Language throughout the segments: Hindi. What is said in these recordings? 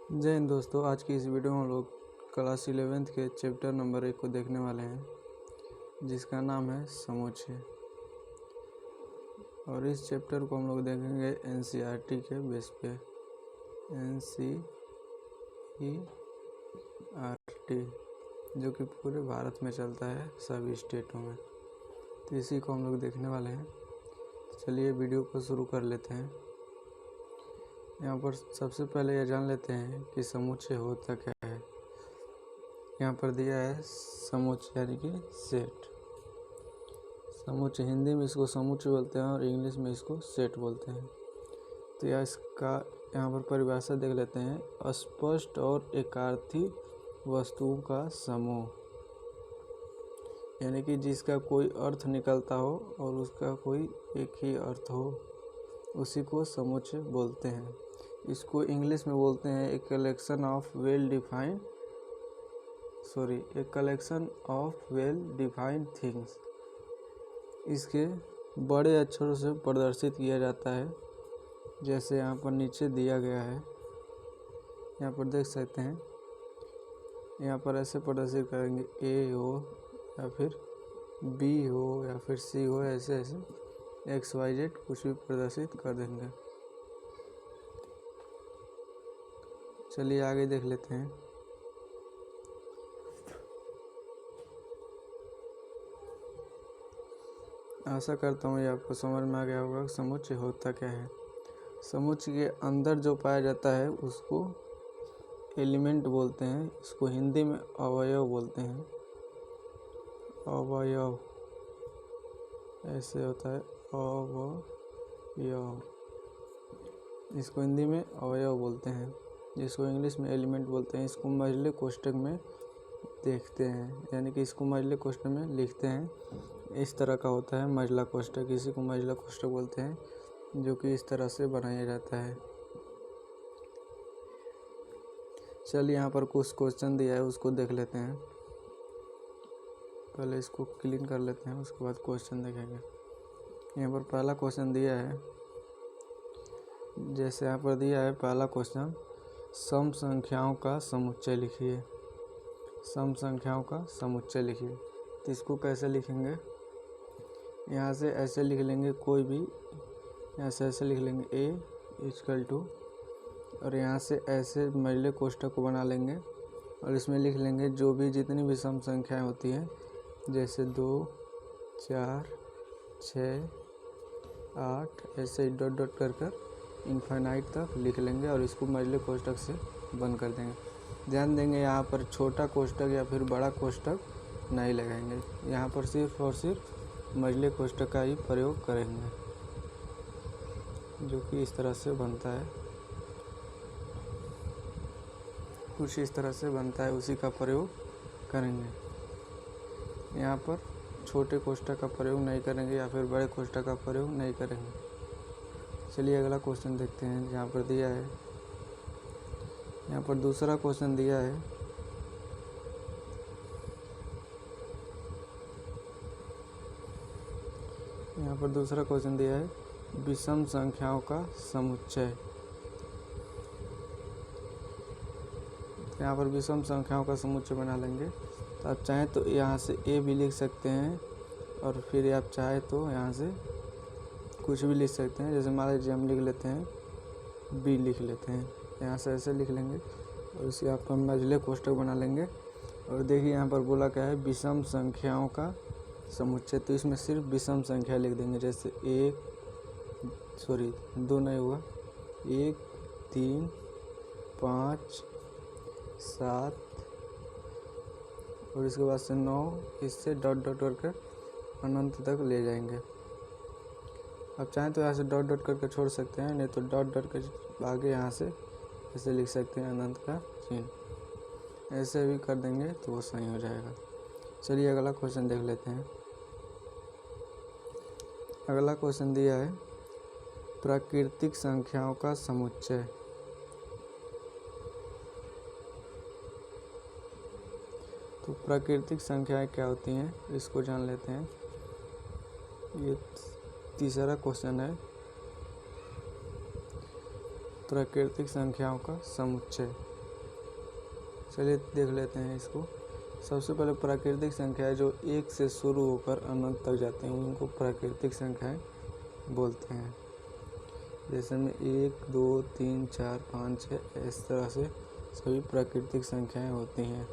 जय हिंद दोस्तों। आज की इस वीडियो में हम लोग क्लास 11th के चैप्टर नंबर 1 को देखने वाले हैं, जिसका नाम है समुच्चय। और इस चैप्टर को हम लोग देखेंगे एनसीईआरटी के बेस पे। एनसीईआरटी जो कि पूरे भारत में चलता है, सभी स्टेटों में, तो इसी को हम लोग देखने वाले हैं। चलिए वीडियो को शुरू कर लेते हैं। यहाँ पर सबसे पहले यह जान लेते हैं कि समुच्चय होता क्या है। यहाँ पर दिया है समुच्चय यानी कि सेट। समुच्चय हिंदी में इसको समुच्चय बोलते हैं और इंग्लिश में इसको सेट बोलते हैं। तो यह इसका यहाँ पर परिभाषा देख लेते हैं। अस्पष्ट और एकार्थी वस्तुओं का समूह, यानी कि जिसका कोई अर्थ निकलता हो और उसका कोई एक ही अर्थ हो, उसी को समुच्चय बोलते हैं। इसको इंग्लिश में बोलते हैं a collection of well defined things. इसके बड़े अक्षरों से प्रदर्शित किया जाता है, जैसे यहाँ पर नीचे दिया गया है। यहाँ पर देख सकते हैं, यहाँ पर ऐसे प्रदर्शित करेंगे, ए हो या फिर बी हो या फिर सी हो, ऐसे ऐसे XYZ कुछ भी प्रदर्शित कर देंगे। चलिए आगे देख लेते हैं। आशा करता हूँ ये आपको समझ में आ गया होगा कि समुच्चय होता क्या है। समुच्चय के अंदर जो पाया जाता है उसको एलिमेंट बोलते हैं। इसको हिंदी में अवयव बोलते हैं। अवयव ऐसे होता है, अवयव। इसको हिंदी में अवयव बोलते हैं, जिसको इंग्लिश में एलिमेंट बोलते हैं। इसको मजले कोष्ठक में देखते हैं, यानी कि इसको मजले कोष्ठक में लिखते हैं। इस तरह का होता है मजला कोष्ठक, इसी को मजला कोष्ठक बोलते हैं, जो कि इस तरह से बनाया जाता है। चलिए यहाँ पर कुछ क्वेश्चन दिया है, उसको देख लेते हैं। पहले इसको क्लीन कर लेते हैं, उसके बाद क्वेश्चन देखेंगे। यहाँ पर पहला क्वेश्चन दिया है, जैसे यहाँ पर दिया है पहला क्वेश्चन, सम संख्याओं का समुच्चय लिखिए। सम संख्याओं का समुच्चय लिखिए। तो इसको कैसे लिखेंगे? यहाँ से ऐसे लिख लेंगे, कोई भी यहाँ से ऐसे लिख लेंगे A = और यहाँ से ऐसे मजले कोष्ठक को बना लेंगे और इसमें लिख लेंगे जो भी जितनी भी सम संख्याएं होती हैं, जैसे 2, 4, 6, 8, ऐसे डॉट डॉट कर इनफाइनाइट तक लिख लेंगे और इसको मजले कोष्ठक से बंद कर देंगे। ध्यान देंगे यहाँ पर छोटा कोष्ठक या फिर बड़ा कोष्ठक नहीं लगाएंगे। यहाँ पर सिर्फ और सिर्फ मजले कोष्ठक का ही प्रयोग करेंगे, जो कि इस तरह से बनता है। कुछ इस तरह से बनता है, उसी का प्रयोग करेंगे। यहाँ पर छोटे कोष्ठक का प्रयोग नहीं करेंगे या फिर बड़े कोष्ठक का प्रयोग नहीं करेंगे। चलिए अगला क्वेश्चन देखते हैं। जहाँ पर दिया है, यहाँ पर दूसरा क्वेश्चन दिया है, यहाँ पर दूसरा क्वेश्चन दिया है विषम संख्याओं का समुच्चय। यहाँ पर विषम संख्याओं का समुच्चय बना लेंगे। तो आप चाहें तो यहाँ से A भी लिख सकते हैं और फिर आप चाहे तो यहाँ से कुछ भी लिख सकते हैं। जैसे मान लीजिए हम लिख लेते हैं B लिख लेते हैं, यहाँ से ऐसे लिख लेंगे और इसे आप मजले कोष्ठक बना लेंगे। और देखिए यहाँ पर बोला क्या है, विषम संख्याओं का समुच्चय। तो इसमें सिर्फ विषम संख्या लिख देंगे, जैसे 2 नहीं हुआ, 1, 3, 5, 7 और इसके बाद से 9, इससे डॉट डॉट करके अनंत तक ले जाएंगे। आप चाहें तो यहाँ से डॉट डॉट करके छोड़ सकते हैं, नहीं तो डॉट डॉट के आगे यहाँ से ऐसे लिख सकते हैं अनंत का चिन्ह। ऐसे भी कर देंगे तो वो सही हो जाएगा। चलिए अगला क्वेश्चन देख लेते हैं। अगला क्वेश्चन दिया है प्राकृतिक संख्याओं का समुच्चय। तो प्राकृतिक संख्याएं क्या होती हैं, इसको जान लेते हैं। ये तीसरा क्वेश्चन है, प्राकृतिक संख्याओं का समुच्चय। चलिए देख लेते हैं इसको। सबसे पहले प्राकृतिक संख्याएं जो 1 से शुरू होकर अनंत तक जाते हैं उनको प्राकृतिक संख्याएं बोलते हैं। जैसे में 1 2 3 4 5 6 इस तरह से सभी प्राकृतिक संख्याएं होती हैं।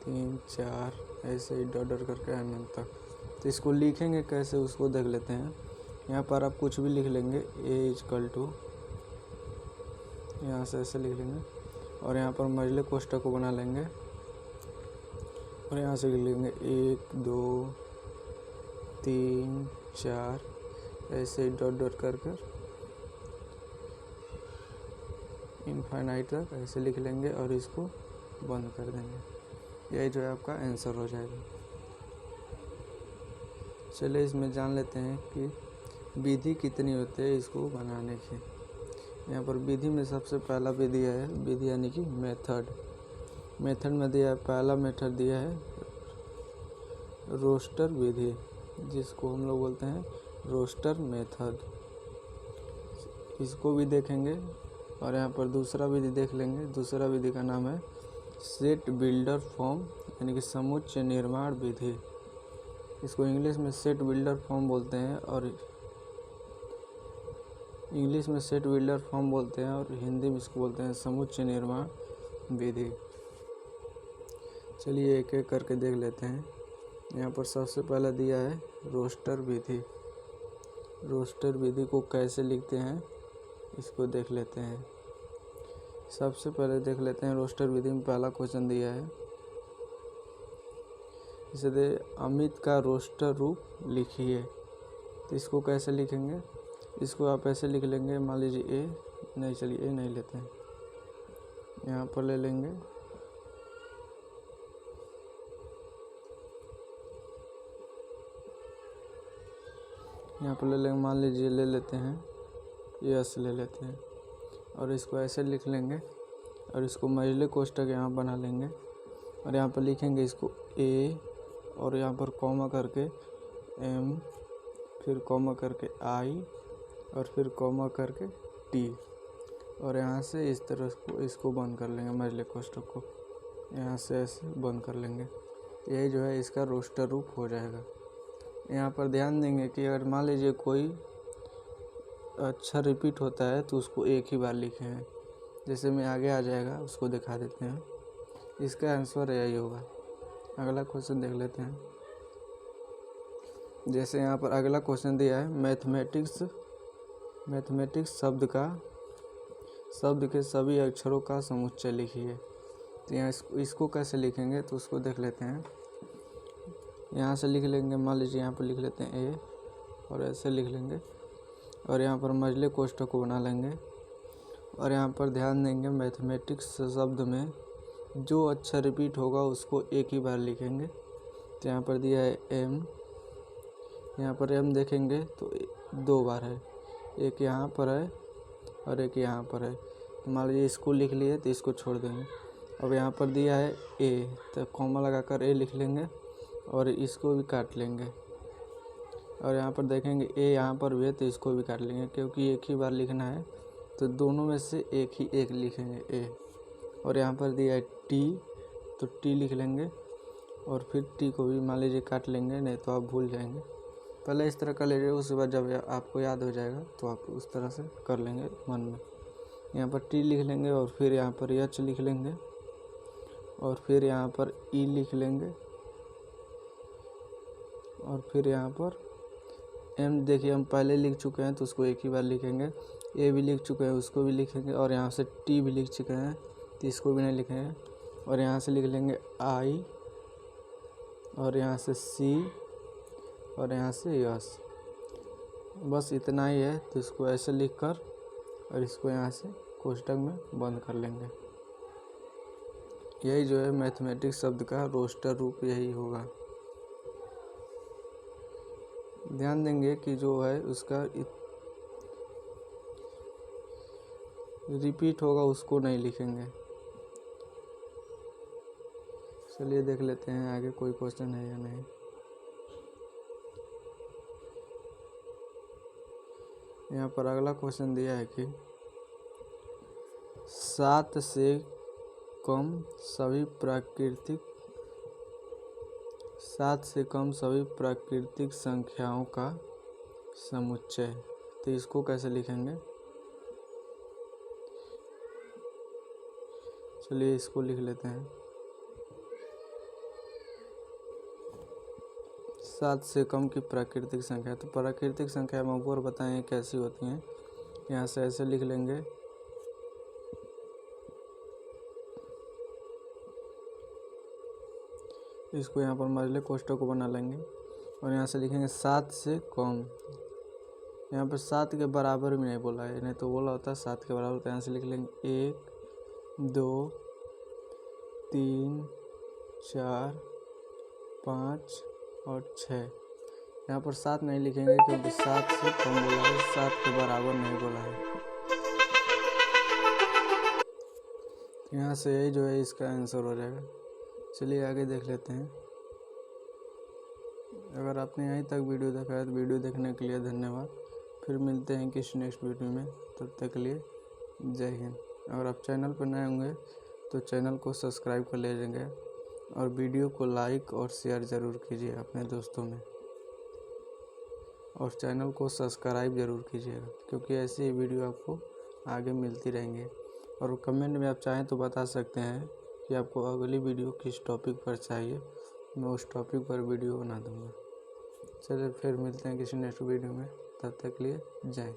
3 4 ऐसे ही डॉट डॉट करके अनंत तक। तो इसको लिखेंगे कैसे उसको देख लेते हैं। यहाँ पर आप कुछ भी लिख लेंगे, a = यहाँ से ऐसे लिख लेंगे और यहाँ पर मझले कोष्ठक को बना लेंगे और यहाँ से लिख लेंगे 1 2 3 4 ऐसे ही डॉट डॉट कर इनफाइनाइट तक ऐसे लिख लेंगे और इसको बंद कर देंगे। यही जो है आपका आंसर हो जाएगा। चलिए इसमें जान लेते हैं कि विधि कितनी होती है इसको बनाने की। यहाँ पर विधि में सबसे पहला विधि है विधि यानी कि मेथड में दिया है, पहला मेथड दिया है रोस्टर विधि, जिसको हम लोग बोलते हैं रोस्टर मेथड। इसको भी देखेंगे और यहाँ पर दूसरा विधि देख लेंगे। दूसरा विधि का नाम है सेट बिल्डर फॉर्म यानी कि समुच्चय निर्माण विधि। इसको इंग्लिश में सेट बिल्डर फॉर्म बोलते हैं और हिंदी में इसको बोलते हैं समुच्चय निर्माण विधि। चलिए एक एक करके देख लेते हैं। यहाँ पर सबसे पहला दिया है रोस्टर विधि। रोस्टर विधि को कैसे लिखते हैं इसको देख लेते हैं। सबसे पहले देख लेते हैं रोस्टर विधि में पहला क्वेश्चन दिया है, इसे दे अमित का रोस्टर रूप लिखिए। तो इसको कैसे लिखेंगे, इसको आप ऐसे लिख लेंगे, मान लीजिए नहीं चलिए ए नहीं लेते हैं, यहाँ पर ले लेंगे मान लीजिए ले लेते हैं यस ले लेते हैं और इसको ऐसे लिख लेंगे और इसको मझले कोष्ठक यहाँ बना लेंगे और यहाँ पर लिखेंगे इसको ए और यहाँ पर कॉमा करके एम, फिर कॉमा करके आई और फिर कॉमा करके टी और यहाँ से इस तरह इसको बंद कर लेंगे, मझले कोष्ठक को यहाँ से ऐसे बंद कर लेंगे। यही जो है इसका रोस्टर रूप हो जाएगा। यहाँ पर ध्यान देंगे कि अगर मान लीजिए कोई अक्षर रिपीट होता है तो उसको एक ही बार लिखे हैं, जैसे में आगे आ जाएगा उसको दिखा देते हैं। इसका आंसर यही होगा। अगला क्वेश्चन देख लेते हैं। जैसे यहाँ पर अगला क्वेश्चन दिया है मैथमेटिक्स शब्द के सभी अक्षरों का समुच्चय लिखिए। तो यहाँ इसको कैसे लिखेंगे तो उसको देख लेते हैं। यहाँ से लिख लेंगे, मान लीजिए यहाँ पर लिख लेते हैं ए और ऐसे लिख लेंगे और यहाँ पर मझले कोष्ठक को बना लेंगे और यहाँ पर ध्यान देंगे मैथमेटिक्स शब्द में जो अक्षर रिपीट होगा उसको एक ही बार लिखेंगे। तो यहाँ पर दिया है एम, यहाँ पर एम देखेंगे तो 2 बार है, एक यहाँ पर है और एक यहाँ पर है। तो मान लीजिए इसको लिख लिए तो इसको छोड़ देंगे। अब यहाँ पर दिया है ए तो कॉमा लगाकर ए लिख लेंगे और इसको भी काट लेंगे और यहाँ पर देखेंगे ए यहाँ पर भी है तो इसको भी काट लेंगे, क्योंकि एक ही बार लिखना है तो दोनों में से एक लिखेंगे ए। और यहाँ पर दिया है टी तो टी लिख लेंगे और फिर टी को भी मान लीजिए काट लेंगे, नहीं तो आप भूल जाएंगे। पहले इस तरह कर लीजिए, उसके बाद जब आपको याद हो जाएगा तो आप उस तरह से कर लेंगे मन में। यहाँ पर टी लिख लेंगे और फिर यहाँ पर एच लिख लेंगे और फिर यहाँ पर ई लिख लेंगे और फिर यहाँ पर एम देखिए हम पहले लिख चुके हैं तो उसको एक ही बार लिखेंगे। ए भी लिख चुके हैं उसको भी लिखेंगे और यहाँ से टी भी लिख चुके हैं तो इसको भी नहीं लिखेंगे और यहाँ से लिख लेंगे आई और यहाँ से सी और यहाँ से यस। बस इतना ही है। तो इसको ऐसे लिख कर और इसको यहाँ से कोष्ठक में बंद कर लेंगे। यही जो है मैथमेटिक्स शब्द का रोस्टर रूप यही होगा। ध्यान देंगे कि जो है उसका रिपीट होगा उसको नहीं लिखेंगे। चलिए देख लेते हैं आगे कोई क्वेश्चन है या नहीं। यहाँ पर अगला क्वेश्चन दिया है कि 7 से कम सभी प्राकृतिक 7 से कम सभी प्राकृतिक संख्याओं का समुच्चय। तो इसको कैसे लिखेंगे? चलिए इसको लिख लेते हैं। 7 से कम की प्राकृतिक संख्या। तो प्राकृतिक संख्या हम ऊपर बताएं कैसी होती हैं। यहाँ से ऐसे लिख लेंगे। इसको यहाँ पर मान लीजिए कोष्ठक को बना लेंगे और यहाँ से लिखेंगे 7 से कम। यहाँ पर 7 के बराबर भी नहीं बोला है, नहीं तो बोला होता है 7 के बराबर। तो यहाँ से लिख लेंगे 1 2 3 4 5 और 6। यहाँ पर 7 नहीं लिखेंगे क्योंकि 7 से कम बोला है, 7 के बराबर नहीं बोला है। यहाँ से यही जो है इसका आंसर हो जाएगा। चलिए आगे देख लेते हैं। अगर आपने यहीं तक वीडियो देखा है तो वीडियो देखने के लिए धन्यवाद। फिर मिलते हैं किसी नेक्स्ट वीडियो में, तब तक के लिए जय हिंद। अगर आप चैनल पर नए होंगे तो चैनल को सब्सक्राइब कर लीजिएगा और वीडियो को लाइक और शेयर ज़रूर कीजिए अपने दोस्तों में, और चैनल को सब्सक्राइब ज़रूर कीजिएगा क्योंकि ऐसी ही वीडियो आपको आगे मिलती रहेंगी। और कमेंट में आप चाहें तो बता सकते हैं कि आपको अगली वीडियो किस टॉपिक पर चाहिए, मैं उस टॉपिक पर वीडियो बना दूँगा। चलिए फिर मिलते हैं किसी नेक्स्ट वीडियो में, तब तक के लिए जय।